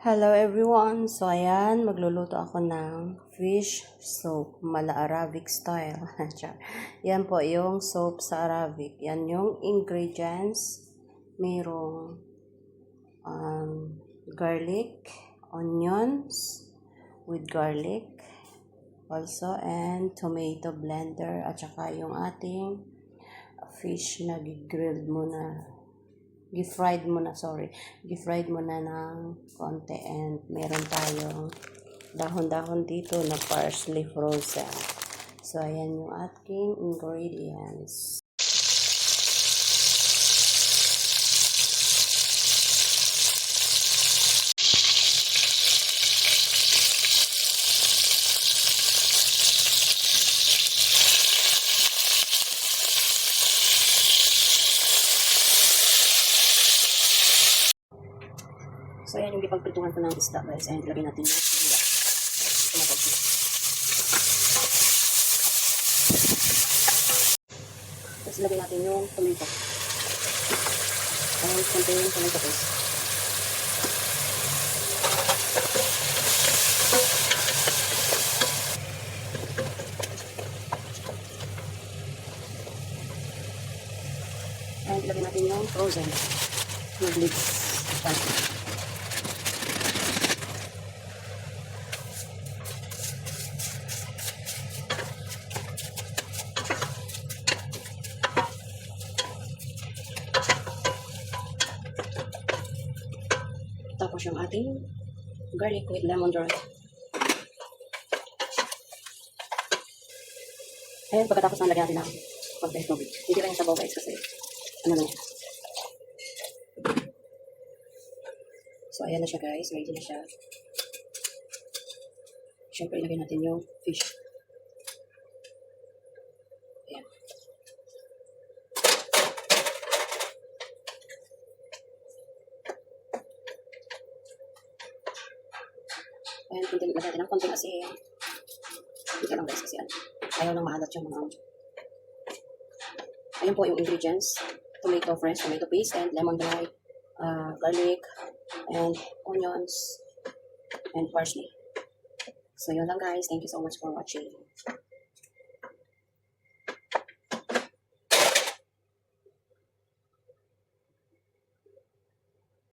Hello everyone! So ayan, magluluto ako ng fish soup, mala Arabic style. Yan po yung soup sa Arabic. Yan yung ingredients. Mayroong garlic, onions with garlic also, and tomato blender, at saka yung ating fish na grilled muna. Gifried mo na ng konti, and meron tayong dahon-dahon dito na parsley frozen. So, ayan yung ating ingredients. So, ayan yung ipagpintuhan ko ng isda, guys. And lagyan natin yung sila. Tapos lagyan natin yung tomato. And konti yung tomato paste. And lagyan natin yung frozen. Yung leeks. Tapos yung ating garlic with lemongrass. Ayan, pagkatapos na lagyan natin ng konti tubig. Hindi lang yung sabaw, guys, kasi ano na yan. So, ayan na siya, guys. Ready na siya. Siyempre, ilagay natin yung fish. Ayan. Ayan, lagyan natin ng konting asin. Hindi lang, guys, kasi ayaw nang maalat yung mga. Ayan po yung ingredients. Fresh tomato paste, and lemongrass, garlic, and onions, and parsley. So, yun lang, guys. Thank you so much for watching.